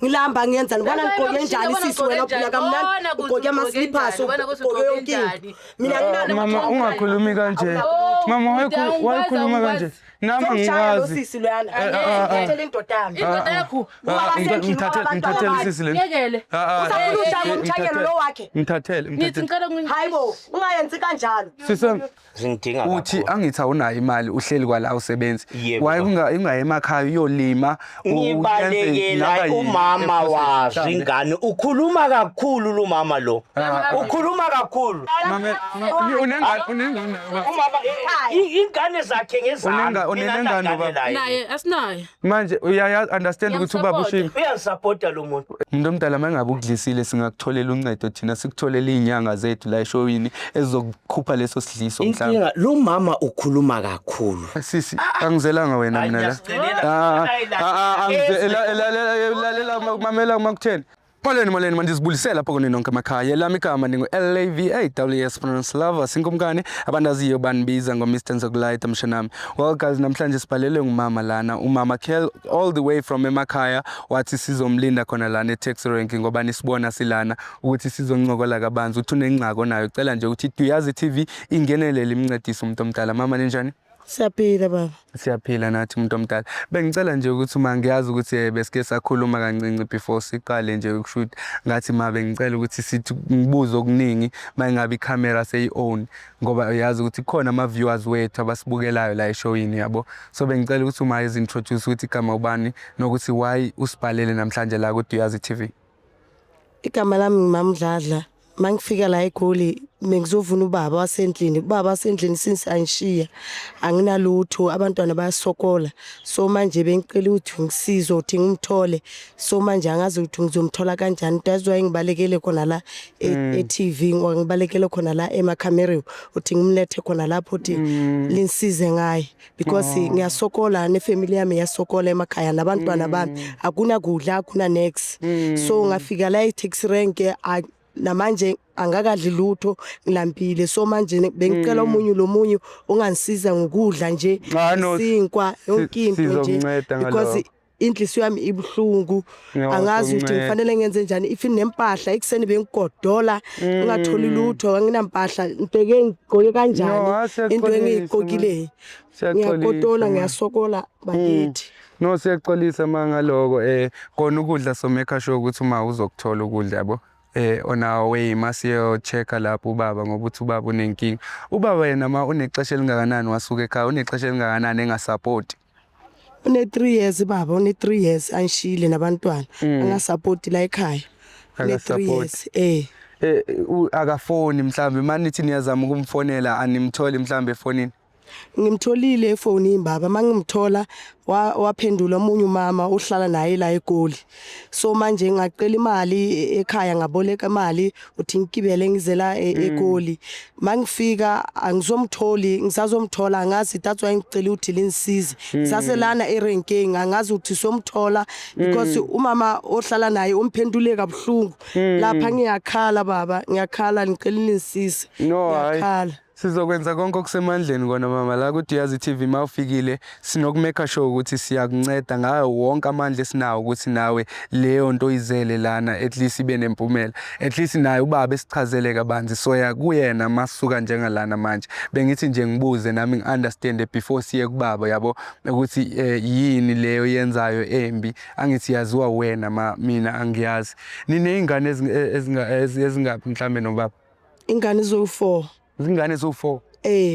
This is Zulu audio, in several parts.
ngilamba ngiyenza ngibona ngigqoke njani sisi wena uphila kamnandi ugqoke ama-slippers ugqoke yonkinto mina mama ungakhulumi kanje mama wayikhuluma kanje nami ngiyazi sisi lwana ngithathele indodami indoda yakho ngithathele sisi le usafuna udama umthanyelo lo wakhe nithi ngicela hayibo ungayenzi kanjalo sisem ngidinga uthi angithi awunayo imali uhleli kwala usebenzi waye ungaye emakhaya uyolima ngibalekela umama wazi ingane ukhuluma kakhulu lo mama lo ukhuluma kakhulu unengane umama ingane zakhe ngezandla unengane baba naye asinaye manje uya understand ukuthi ubaba ushilo uyasupporta lo muntu umuntu omdala mangabe ukudlisile singakutholela uncedo thina sikutholela izinyanga zethu la eshowini ezokukhupha leso sidliso mhlawumbe lo mama ukhuluma kakhulu sisi angizelanga wena mina la angizela mamela makutheni Molweni mandizibulisela lapho kuni nonke emakhaya lami igama ningu-LAVAWS Pronounce Lover singumkani abandaziyo banibiza ngo-Mr Nzokulayita mshanami. Well guys namhlanje sibhalelwe ngumama lana umama Kel all the way from emakhaya wathi sizomlinda khona lana e-taxi rank ngoba nisibona silana ukuthi sizoncokola kabanzi uthi unengcako nayo cela nje ukuthi Duyazi TV ingenelele imncedise umuntu omdala mama ninjani? Siyaphila baba. Siyaphila nathi umuntu omdala. Bengicela nje ukuthi uma ngiyazi ukuthi besike sakhuluma kancinci before siqale nje ukushoot ngathi bengicela ukuthi sithi ngibuze okuningi mayingabe icamera seyi-own ngoba uyazi ukuthi khona ama-viewers wethu abasibukelayo la eshowini yabo. So bengicela ukuthi uma izintroduce ukuthi igama ubani nokuthi why usibhalele namhlanje la ku-Duyazi TV. Igama lami ngimamdladla. Mangifika la eGoli mengizovuna ubaba wasendlini since anishiya anginalutho abantwana bayasokola so manje bengicela ukuthi ngisizo uthi ngimthole so manje angazi ukuthi ngizomthola kanjani that's why ngibalekele khona la e-TV ngibalekele khona la emakhamera uthi ngimlethe khona lapho uthi linsize ngaye because ngiyasokola nefamily yami yasokola emakhaya nabantwana bami akunakudla akuna next so ngafika la e-taxi rank namanje angakadli lutho ngilampile so manje bengicela umunyu lo munyu ungangisiza ngokudla nje sinkwa yonkinto nje because inhliziyo yami ibuhlungu angazi ukuthi ngifanele ngenze njani if nempahla ekseni bengigodola ungatholi lutho anginampahla ngibheke ngigqoke kanjani into engiyigqokile ngiyagodola ngiyasokola bakithi no siyaxolisa mangaloko kona ukudla so make sure ukuthi uma uzokuthola ukudla yabo on our way masiyo checka lapho ubaba ngoba uthi ubaba unenkinga ubaba yena ma unexesha elingakanani wasuka ekhaya unexesha elingakanani engasupport une 3 years baba une 3 years anshile nabantwana angasupport la ekhaya une 3 years akafoni mhlambe manje nithi niyazama ukumfonela animthole mhlambe efonini ngimtholile efonini baba mangimthola waphendula omunye umama uhlala naye la eGoli so manje ngicela imali ekhaya ngaboleka imali uthi ngikibele ngizela eGoli mangifika angizomtholi ngisazomthola angazi that's why ngicela ukuthi linisize ngisaselana erenkeng angazi ukuthi somthola because umama ohlala naye umphendule kabuhlungu lapha ngiyakhala baba ngiyakhala ngicela linisize ngiyakhala sizokwenza konke okusemandleni kona mama la ku-Duyazi TV mawufikile sinokumeka sure ukuthi siyakunceda ngayo wonke amandla esinawo ukuthi nawe leyo nto izele lana at least ibe nempumela at least naye ubaba esichazele kabanzi soya kuyena masuka njengalana manje bengithi nje ngibuze nami ngi-understand before siye kubaba yabo ukuthi yini leyo yenzayo embi angithi yaziwa wena mina angiyazi niney'ngane ezingaphi mhlambe nobaba ingane zo-4 izingane zo-4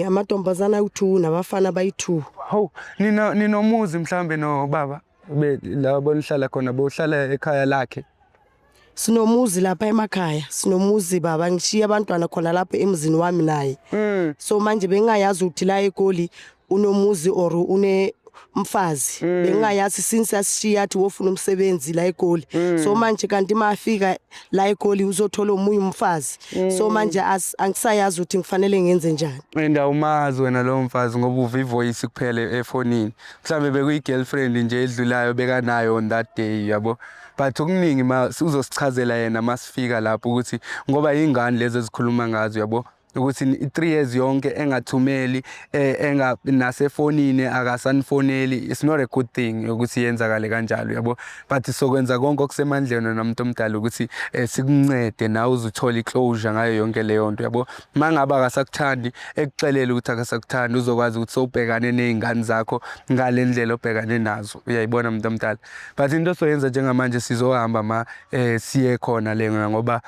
amantombazana ayi-2 nabafana bayi-2 hawu ninomuzi mhlambe nobaba labo nihlala khona bohlala ekhaya lakhe sinomuzi lapha emakhaya sinomuzi baba ngishiya abantwana khona lapha emzini wami naye so manje bengayazi ukuthi la eGoli unomuzi or une mfazi bengayazi since asishiya athi wofuna umsebenzi la eGoli so manje kanti mafika la eGoli uzothola umunye umfazi so manje angisayazi ukuthi ngifanele ngenze njani awumazi wena lo mfazi ngoba uva ivoice kuphela efonini mhlambe bekuyi-girlfriend nje edlulayo bekanayo on that day yabo but okuningi uzosichazela yena masifika lapho ukuthi ngoba ingane lezi ezikhuluma ngazo yabo ukuthi 3 years yonke engathumeli nasefonini akasanifoneli. It's not a good thing ukuthi yenzakale kanjalo yabo, but sokwenza konke okusemandleni nomuntu omdala ukuthi sikuncede nawe uzuthola iclosure ngayo yonke leyo nto yabo. Mangaba akasakuthandi ekuxelela ukuthi akasakuthandi, uzokwazi ukuthi sobhekane nezingane zakho ngale ndlela obhekane nazo, uyayibona umuntu omdala. But into soyenza njengamanje sizohamba siye khona le ngoba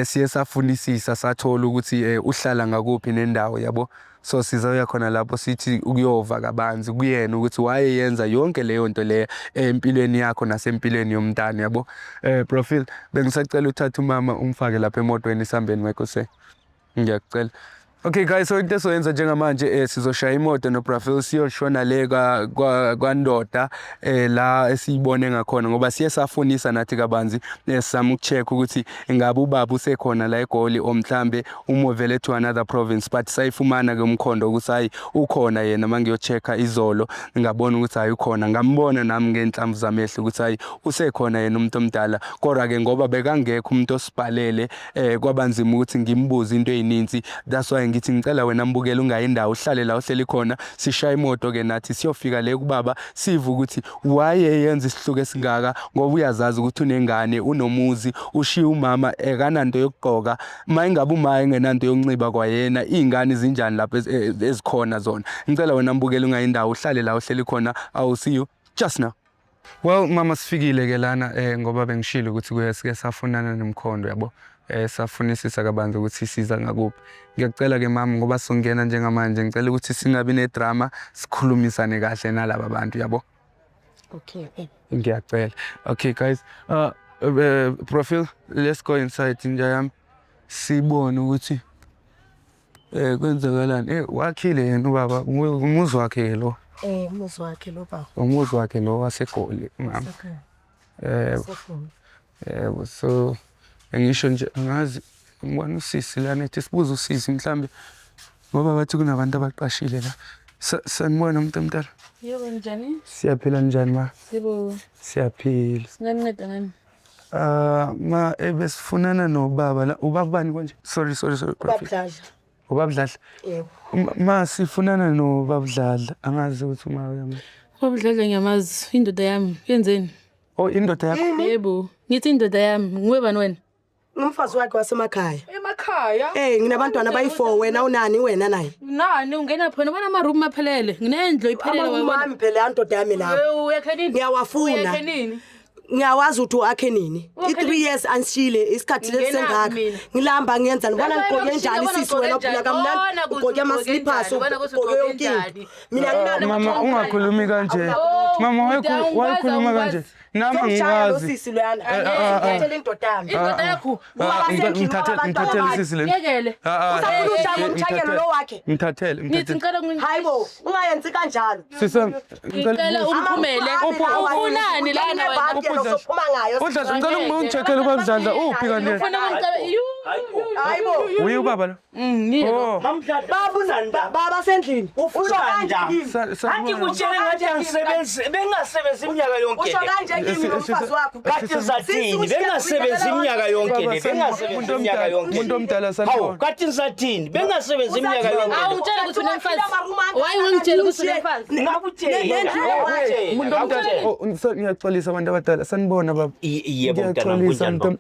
siye safunisisa sathola ukuthi uhlala ngakuphi nendawo yabo. So sizoya khona lapho sithi ukuyova kabanzi kuyena ukuthi wayeyenza yonke leyo nto le empilweni yakho nasempilweni yomntana yabo. Profile bengisacela uthatha umama umfake lapha emotweni isambeni wekho ngiyacela. Okay guys, so into soyenza njengamanje sizoshaya imoto noProfile siyoshona le kwaNdoda la esiyibone ngakhona ngoba siye safunisa nathi kabanzi sizama ukucheck ukuthi ingabe ubaba usekhona la eGoli omhlambe umovele to another province, but sayifumana ke umkhondo ukuthi hayi ukhona yena. Mangiyochecka izolo ngabona ukuthi hayi ukhona, ngambona nami ngenhlamvu zamehlo ukuthi hayi usekhona yena umuntu omdala. Kodwa ke ngoba bekangekho umuntu osibhalele kwabanzima ukuthi ngimbuze into ezininzi. That's why ngithi ngicela wena mbukela ungayi indawo uhlale la uhleli khona, sishaya imoto ke nathi siyofika le kubaba sivu ukuthi wayeyenza isihluko esingaka ngoba uyazazi ukuthi unengane, unomuzi, ushiya umama ekananto yokugqoka. Mayingabe umaye engenanto yokunciba kwayena, izingane zinjani lapha ezikhona zona. Ngicela wena mbukela ungayi indawo uhlale la uhleli khona. I will see you just now. Well mama, sifikile ke lana ngoba bengishilo ukuthi kuyesike safunana nomkhondo yabo. Safunisisa kabanzi ukuthi siza ngakuphi. Ngiyacela ke mama ngoba songena njengamanje ngicela ukuthi singabi nedrama, sikhulumisane kahle nalabo bantu yabo. Okay. Ngiyacela. Okay guys, Profile, let's go inside inja yami sibone ukuthi kwenzakalani. Wakhile yena ubaba, umuzi wakhe lo. Umuzi wakhe lo baba. Umuzi wakhe lo waseGoli mama. So ngisho nje angazi ngibona usisi lana ethi sibuza usisi mhlambe ngoba bathi kunabantu abaqashile la. Sanibona umuntu omdala. Yebo njani? Siyaphila njani ma? Yebo. Siyaphila. Singanceda ngani? Ma ebesifunana nobaba la. Ubaba bani konje? Sorry. Ubabdladla. Ubabdladla. Yebo. Ma sifunana nobabdladla, angazi ukuthi uma uyami. Ubabdladla ngiyamazi, indoda yami. Yenzeni? Oh, indoda yakho? Yebo. Ngithi indoda yami, nguwe bani wena? Umfazi wakhe wasemakhaya. Emakhaya? Nginabantwana abayi4, wena unani wena naye? Nani ungena phela bona ama-room aphelele. Nginendlo iphelele wena. Mami phela indoda yami lapho. Uyakhe nini? Ngiyawafuna. Uyakhe nini? Ngiyawazi ukuthi wakhe nini. I3 years ansishile isikhathi lesengaka. Ngilamba ngiyenza ngibona ngigqoke njani sisi wena uphila kamnandi. Ugqoke ama slippers, ugqoke yonke. Mina nginalo. Mama ungakhulumi kanje. Mama wayikhuluma kanje. Nami ngiyazi. Sisi lwana. Ngithathele indoda yami. Indoda yakho. Ngithathele sisi lena. Yekele. Usafuna ushaya umthakelo lo wakhe. Ngithathele. Ngithi ngicela Hayibo, ungayenzi kanjalo. Sisam. ngicela umphumele. Ufunani lana wena? Uzophuma ngayo. Udladla ngicela ungicheckele ubabdladla uphi kanje? Ufuna ungicela Hayibo. Uyi ubaba lo? Yebo. Baba sendlini. Usho kanjani? Athi kutshele ngathi angisebenzi, bengasebenzi iminyaka yonke. Usho kanje kimi nomfazi wakho. Kathi zathini? Bengasebenzi iminyaka yonke le. Bengasebenzi iminyaka yonke. Umuntu omdala Hawu, sanibona. kathi zathini? Bengasebenzi iminyaka yonke. Awutshela ukuthi unemfazi. Why ungitshela ukuthi unemfazi? Umuntu omdala ngiyaxolisa abantu abadala sanibona baba. Yebo mntana.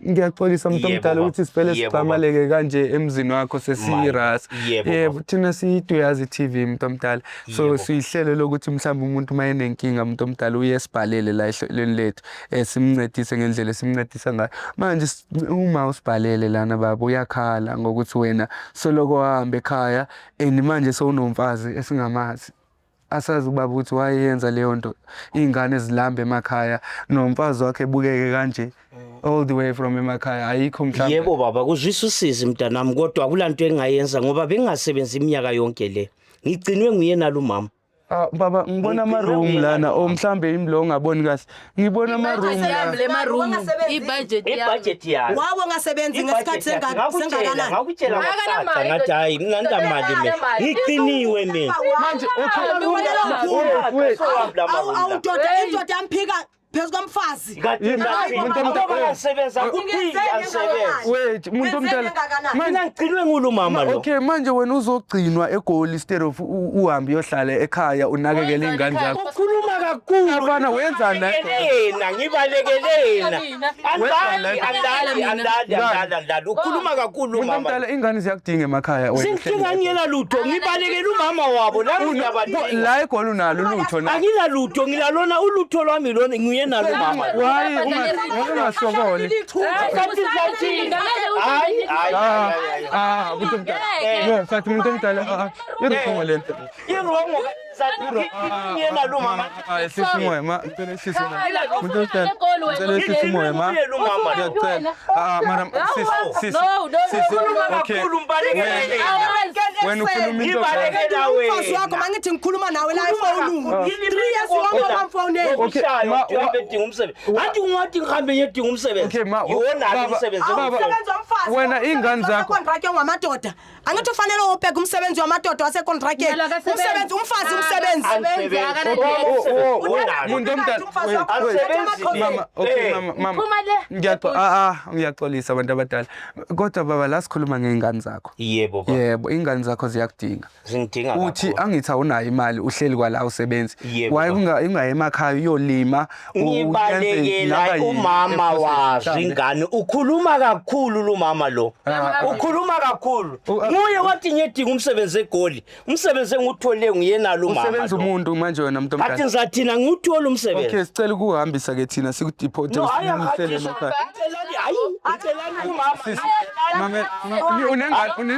Ngiyaxolisa umuntu omdala ukuthi sivele siqhamaleke kanje emzini wakho sesiyiras. Yebo thina siyiduyazi TV umuntu omdala. So sihlelo lokuthi mhlawumbe umuntu mayenenkinga umuntu omdala uyesibhalele la ehlelweni lethu simncedise ngendlela simncedisa ngayo. Manje uma usibhalele lana baba uyakhala ngokuthi wena soloko hamba ekhaya manje sowunomfazi esingamazi. Asazi ubaba ukuthi wayeyenza leyo nto izingane zilambe emakhaya nomfazi wakhe ebukeke kanje all the way from emakhaya ayikho mhlawumbe. Yebo baba, kuzwisa usizi mntanami, kodwa akulanto engayenza ngoba bengasebenzi iminyaka yonke le. Ngigcinwe nguyena lo mama. Baba ngibona ama-room lana mhlambe imlo ongaboni kahle. Ngibona ama-room lana. Ibudget yayo. Wabo ngasebenzi ngesikhathi sengakanani. Ngakutshela ngacaca ngathi hayi nginandamali mina. Ngigciniwe mina. manje Awudoda indoda yamphika phezu komfazi. Wait, umuntu omdala. Mina ngigcinwe ngulo mama lo. Okay, manje wena uzogcinwa eGoli instead of uhambe uyohlala ekhaya unakekele ingane zakho. Ukhuluma kakhulu. Afana wenzani la? Yena ngibalekelena. Andali. Ukhuluma kakhulu Umuntu mama. omdala ingane ziyakudinga emakhaya wena. Sengingangela lutho, ngibalekela umama wabo la ngiyabadinga. La eGoli unalo lutho na. Angila lutho, ngilalona ulutho lwami lona nguye nalo mama. Why ungasokoli? Umuntu omdala. Sathi umuntu omdala. Yini lento? Irongo. Ngiyena lo mama. Sisimoya ma, ngicela sisimoya. Umuntu omdala. Ngicela sisimoya ma. Ngiyacela. Madam sis. Okay. Wena ukhuluma into Umfazi wakho mangithi ngikhuluma nawe la efonini. 3 years wonke ngamfonela. Okay, udinga umsebenzi. Athi ungathi ngihambe ngiyedinga umsebenzi. Okay, ma. Yona umsebenzi. Umsebenzi womfazi. Wena ingane zakho. Contract ngamadoda. Angithi ufanele ubheka umsebenzi wamadoda wase contract. Umsebenzi umfazi umsebenzi. Umuntu omdala. Mama, okay mama. Ngiyaxolisa abantu abadala. Kodwa baba la sikhuluma ngeingane zakho. Yebo. Yebo, ingane zakho ziyakudinga. Zingidinga. Uthi angithi awunayo imali uhleli kwala usebenzi. Waye ungaye emakhaya uyolima uyenze umama wazo ingane. Ukhuluma kakhulu lo mama lo. Ukhuluma kakhulu. Nguye wathi ngiyedinga umsebenzi eGoli. Umsebenzi engithole nguyena lo mama. Usebenza umuntu manje wena umuntu omdala. Athi ngizathina nguthola umsebenzi. Okay, sicela ukuhambisa ke thina sikudeport usinisele emakhaya. Mama, unengane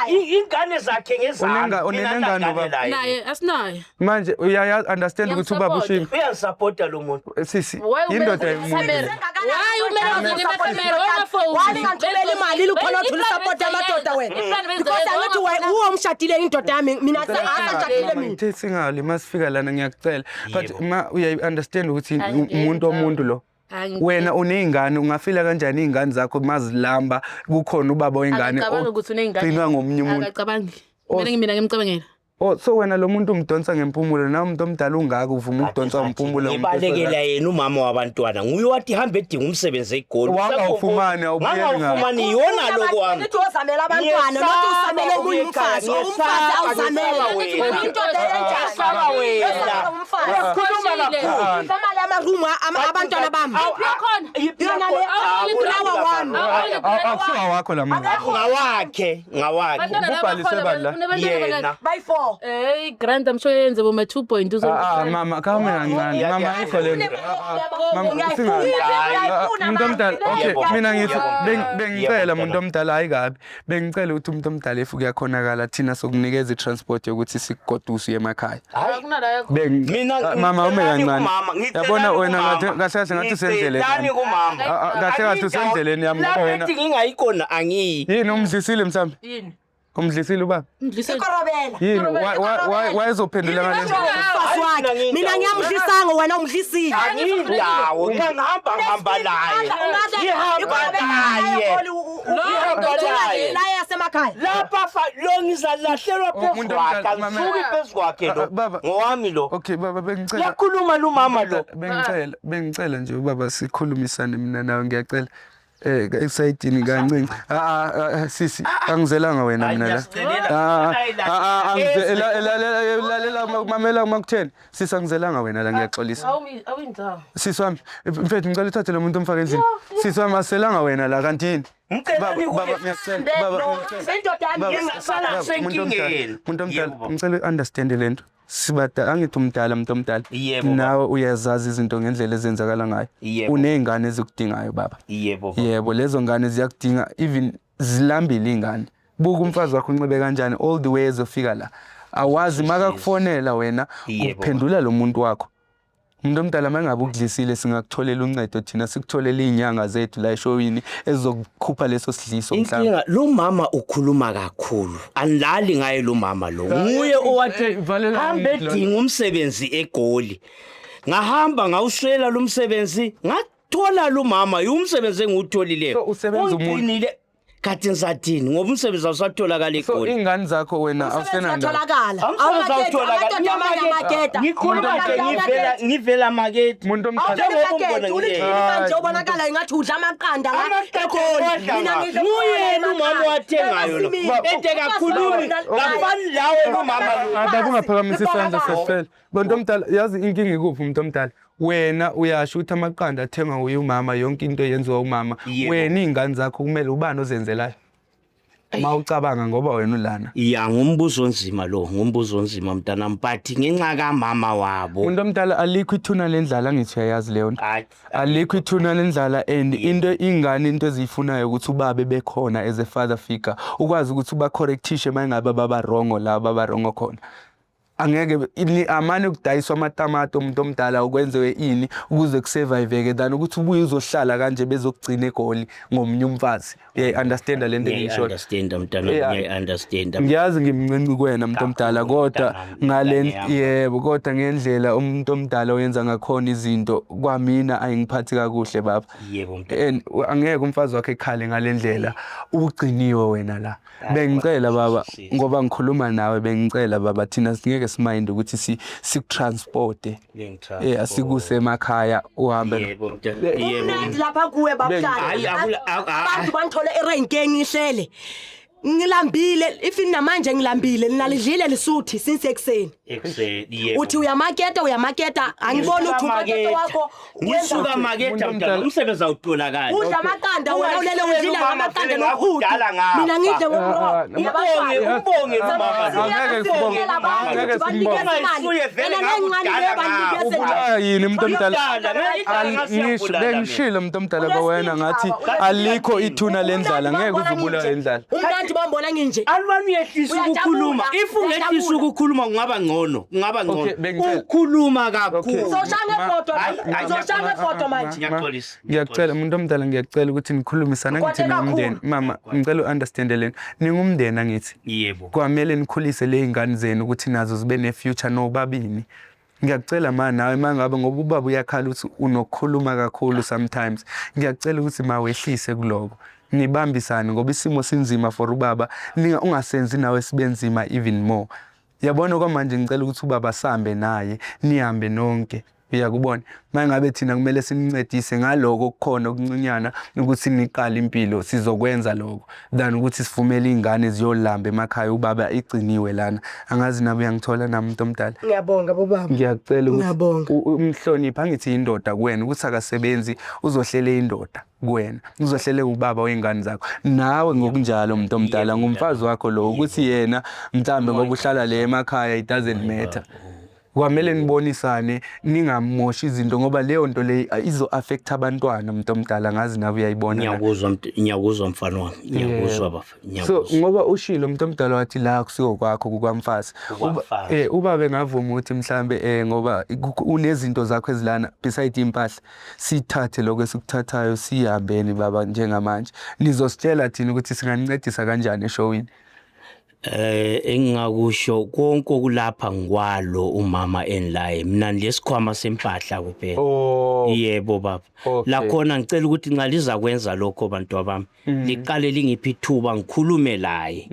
ingane zakhe ngezandla. Unengane baba. Naye asinaye. Manje uya understand ukuthi ubaba ushini. Uyasupporta lo muntu. Sisi, indoda yomuntu. Why umele ngingefemero wena phone? Wali ngithumela imali lukhona uthula support amadoda wena. Because angithi uwe umshadile indoda yami mina asashadile mina. Ngithi ngale masifika lana ngiyakucela. But ma uya understand ukuthi umuntu omuntu lo. Wena unezingane ungafila kanjani izingane zakho mazilamba kukhona ubaba wengane ogcina ngomunye umuntu. Akacabangi. Mina ngimcabangela. Oh, so wena lo muntu umdonsa ngempumulo na umuntu omdala ungaka uvuma ukudonsa ngempumulo. Ngibalekela yena umama wabantwana. Nguye wathi hamba edinga umsebenzi eGoli. Wangawufumani awufumani yona lokho wami. Nithi uzamela abantwana nothi usamele umfazi awuzamele indoda enjani wena. Ukhuluma kakhulu. Famala amaroom abantwana bami. Yona le ulawa wami. Akusiwa wakho la mama. Ngawakhe. Ubhalise bala. Yena. By 4. Grant I'm sure yenze boma 2.2 uzobona. Mama kama kancane. Mama ayikho lento. Mama umuntu omdala. Okay, mina ngithi bengicela umuntu omdala ayikabi. Bengicela ukuthi umuntu omdala efuke yakhonakala thina sokunikeza iTransport yokuthi sikugoduse emakhaya. Mina mama ume kancane. Yabona wena kahle ngathi usendleleni. Kahle usendleleni yami wena. Ngathi ngingayikona angiyi. Yini umdlisile msambi? Yini? Umdlisile ubaba? Ikorobela. Yini wayezophendula ngale? Mina ngiyamdlisanga wena umdlisile. Angiyindawo ngihamba naye. La yasemakhaya. Lapha lo ngizalahlelwa phezu kwakhe. Asuki phezu kwakhe lo. Ngowami lo. Okay baba bengicela. Yakhuluma lo mama lo. Bengicela nje ubaba sikhulumisane mina nawe ngiyacela. Exciting kancane. Sisi angizelanga wena mina la. Lalela mamela makutheni. Sisi angizelanga wena la ngiyaxolisa. Awuyindawo. Sisi wami mfethu ngicela uthathe lo muntu umfake endlini. Sisi wami aselanga wena la kanti yini? Baba ngiyacela baba ngingasala senkingeni. Umuntu omdala ngicela understand lento. Sibada angithi umdala umuntu omdala. Nawe uyazazi izinto ngendlela ezenzakala ngayo. Unezingane ezikudingayo baba. Yebo lezo ngane ziyakudinga even zilambile izingane. Buka umfazi wakho unxibe kanjani all the way ezofika la. Awazi makakufonela wena uphendula lo muntu wakho. Umuntu omdala mangabe ukudlisile singakutholela uncedo thina sikutholela izinyanga zethu la eshowini ezokukhupha leso sidliso mhlawumbe. Inkinga lo mama ukhuluma kakhulu. Anilali ngaye lo mama lo. Nguye owathi hamba edinga umsebenzi eGoli. Ngahamba ngawushela lo msebenzi ngathola lo mama umsebenzi engutholile. So usebenza umuntu kanti ngisathini ngoba umsebenzi awusatholakala So eGoli. ingane zakho wena awusenanda. Ngikhuluma nje ngivela market. Umuntu omdala. Nje ubonakala engathi udla amaqanda Nguyena umama wathengayo lo. Ede kakhulumi ngafani lawe umama lo. Ababungaphakamisa isandla sesifele. Bonto omdala yazi inkinga ikuphi umuntu omdala. Wena uyasho ukuthi amaqanda athengwa uyumama yonke into yenziwa umama. Wena izingane zakho kumele ubani ozenzelayo. Mawucabanga ngoba wena ulana. Ya ngumbuzo onzima lo, ngumbuzo onzima mntanami but ngenxa kamama wabo. Umuntu omdala alikho ithuna lendlala ngithi uyayazi leyo nto. Alikho ithuna lendlala and into ingane into ezifunayo ukuthi ubabe bekhona as a father figure. Ukwazi ukuthi uba correctishe mayingabe baba wrong la baba wrong khona. Angeke amane ukudayiswa amatamato umuntu omdala ukwenziwe ini ukuze kusurviveke than ukuthi ubuye uzohlala kanje bezokugcina eGoli ngomnye umfazi. Understand lento ngisho. Understand mntanami, understand. Ngiyazi ngimncinci kuwena umuntu omdala kodwa ngale yebo kodwa ngendlela umuntu omdala oyenza ngakhona izinto kwamina ayingiphathi kakuhle baba. Yebo mntanami. And angeke umfazi wakhe ekhale ngalendlela ugciniwe wena la. Bengicela baba ngoba ngikhuluma nawe bengicela baba thina singeke simind ukuthi sikutransporte asikuse emakhaya uhambe. Yebo mntanami. Yebo lapha kuwe babuhlala abantu banithola erenkeng ngihlele ngilambile ifini namanje ngilambile linalidlile lisuthi since ekseni yebo uthi uyamaketa angiboni ukuthi umaketa wakho ngisuka maketa mntana umsebenzi awutholakala udla amaqanda wena ulele udlile amaqanda nokhulu mina ngidle ngomroho ubonge mama angeke simbonge yini umuntu omdala ngishilo umuntu omdala wena ngathi alikho ithuna lendlala ngeke uzubula endlala umnandi bambona nginje alibani uyehlisa ukukhuluma if ungehlisa ukukhuluma kungaba ngcono ukhuluma kakhulu uzoshanga ifoto manje ngiyacela umuntu omdala ngiyacela ukuthi nikhulumisana ngithi nomndeni mama ngicela uunderstand leni ningumndeni ngithi yebo kwamele nikhulise le ingane zenu ukuthi nazo zibe ne future nobabini. Ngiyacela manje nawe mangabe ngoba ubaba uyakhala ukuthi unokukhuluma kakhulu sometimes ngiyacela ukuthi mawehlise kuloko nibambisane ngoba isimo sinzima for ubaba ungasenzi nawe sibenzima even more. Yabona kwamanje ngicela ukuthi ubaba sambe naye nihambe nonke uyakubona mangabe thina kumele sinincedise ngaloko okukhona okuncinyana ukuthi niqala impilo sizokwenza lokho than ukuthi sivumele izingane ziyolamba emakhaya ubaba igciniwe lana angazi nabe uyangithola nami umuntu omdala. Ngiyabonga baba Ngiyacela ukuthi umhlonipha ngithi indoda kuwena ukuthi akasebenzi uzohlele indoda kuwena uzohlele ubaba wengane zakho nawe ngokunjalo umuntu omdala ngumfazi wakho lo ukuthi yena mhlambe ngoba uhlala le emakhaya it doesn't matter. Kwamele nibonisane ningamoshi izinto ngoba leyo nto le izo affect abantwana umuntu omdala ngazi nawe uyayibona. Ngiyakuzwa mfana wami ngiyakuzwa baba so ngoba ushilo umuntu omdala wathi la kusiko kwakho kukwamfazi uba bengavuma ukuthi mhlambe ngoba unezinto zakho ezilana beside impahla sithathe lokho esikuthathayo sihambeni baba njengamanje nizositshela thina ukuthi singancedisa kanjani eshowini. Engingakusho konke okulapha ngikwalo umama enlaye mina lesikhwama sempahla kuphela. Yebo baba la khona ngicela ukuthi ngaliza kwenza lokho bantu abami liqale lingiphi ithuba ngikhulume laye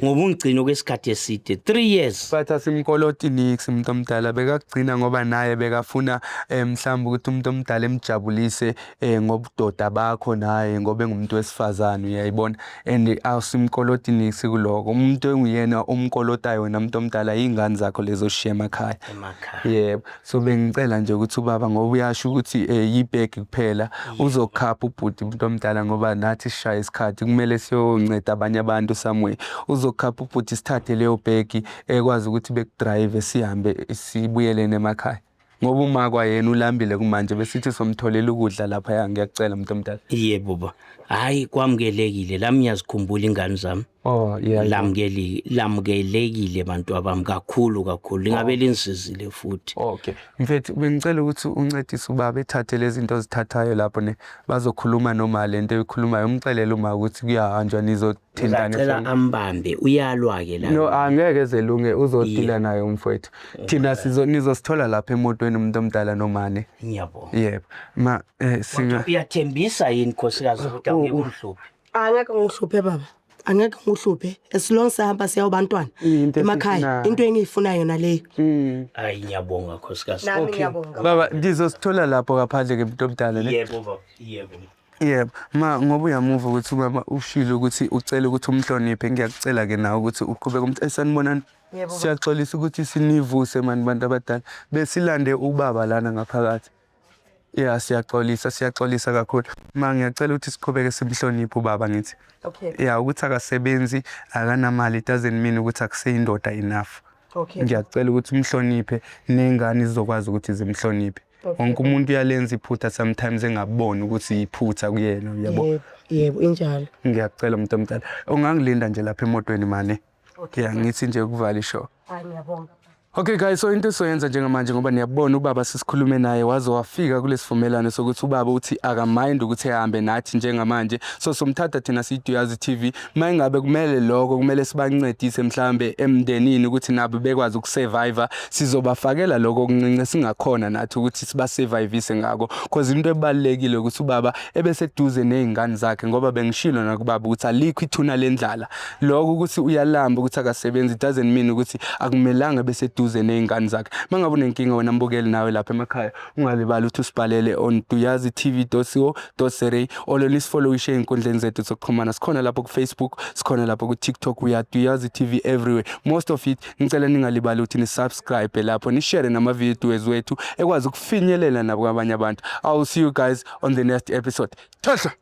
ngoba ungigcina kwesikhathi eside 3 years but asimkoloti nix umuntu omdala bekagcina ngoba naye bekafuna mhlawumbe ukuthi umuntu omdala emjabulise ngobudoda bakho naye ngoba engumuntu wesifazane uyayibona and awusimkoloti nix kuloko umuntu enguyena umkolotayo wena umuntu omdala izingane zakho lezo shishe emakhaya. Yebo so bengicela nje ukuthi ubaba ngoba uyasho ukuthi yibheki kuphela uzokhapha ubhuti umuntu omdala ngoba nathi sishaya isikhathi kumele siyonceda abanye abantu somewhere uzokhapha ubhuti sithathe leyo bheki ekwazi ukuthi bekudrive sihambe sibuyelene emakhaya ngoba uma kwayena ulambile kumanje besithi somtholela ukudla lapha ngiyacela umuntu omdala. Yebo baba hayi kwamukelekile lami ngiyazikhumbula ingane zami. Lamukelekile bantu abami kakhulu ingabe linsizile futhi. Okay mfethu bengicela ukuthi uncedise ubaba ethathe lezi zinto zithathayo lapho ne bazokhuluma noma lento eyikhulumayo umxelele uma ukuthi kuyahanjwa nizothintana. Ngicela ambambe uyalwa ke la. No angeke zelunge uzodila naye umfowethu thina nizosithola lapha emotweni umuntu omdala nomane. Ngiyabonga. Yebo ma singa uyathembisa yini nkosikazi ukuthi awuhluphi. Angeke ngihluphe baba. Angeke ngihluphe. As long sihamba siya ubantwana emakhaya. Into engiyifunayo naleyo. Hayi ngiyabonga khosikazi. Nami ngiyabonga. Baba ngizosithola lapho ngaphandle ke umuntu omdala ne. Yebo baba, yebo. Yebo, ngoba uyamuva ukuthi ubaba ushilo ukuthi ucela ukuthi umhloniphe, ngiyakucela ke nawe ukuthi uqhubeke umuntu sanibonani. Siyaxolisa ukuthi sinivuse mani bantu abadala. Besilande ubaba lana ngaphakathi. Yeah, siyaxolisa kakhulu. Ngiyacela ukuthi siqhubeke simhloniphe ubaba ngithi. Okay. Yeah, ukuthi akasebenzi, akanamali, it doesn't mean ukuthi akuseyindoda enough. Okay. Ngiyacela ukuthi umhloniphe nengane zizokwazi ukuthi zimhloniphe. Wonke umuntu uyalenza iphutha sometimes engaboni ukuthi iphutha kuyena, uyabo. Yebo, injalo. Ngiyacela umuntu omdala. Ungangilinda nje lapha emotweni mane. Yeah, ngithi nje ukuvala ishow. Ngiyabonga. Okay guys, so into soyenza njengamanje ngoba niyabona ubaba sisikhulume naye waze wafika kulesivumelano sokuthi ubaba uthi akamind ukuthi ehambe nathi njengamanje. So somthatha thina siDuyazi TV. Mayingabe kumele lokho kumele sibancedise mhlambe emndenini ukuthi nabo bekwazi ukusurvive. Sizobafakela lokho okuncince singakhona nathi ukuthi sibasurviveise ngako. Because into ebalekile ukuthi ubaba ebeseduze nezingane zakhe ngoba bengishilo nakubaba ukuthi alikho ithuna lendlala. Lokho ukuthi uyalamba ukuthi akasebenzi it doesn't mean ukuthi akumelanga beseduze nezingane zakhe. Mangabe unenkinga wena mbukeli nawe lapha emakhaya ungalibali ukuthi usibhalele on duyazitv.co.za oloni sifollow ishare inkundleni zethu zokuxhumana. Sikhona lapho ku Facebook, sikhona lapho ku TikTok, we are Duyazi TV everywhere. Most of it ngicela ningalibali ukuthi ni subscribe lapho ni share nama videos wethu ekwazi ukufinyelela nabo kwabanye abantu. I will see you guys on the next episode. Tasha.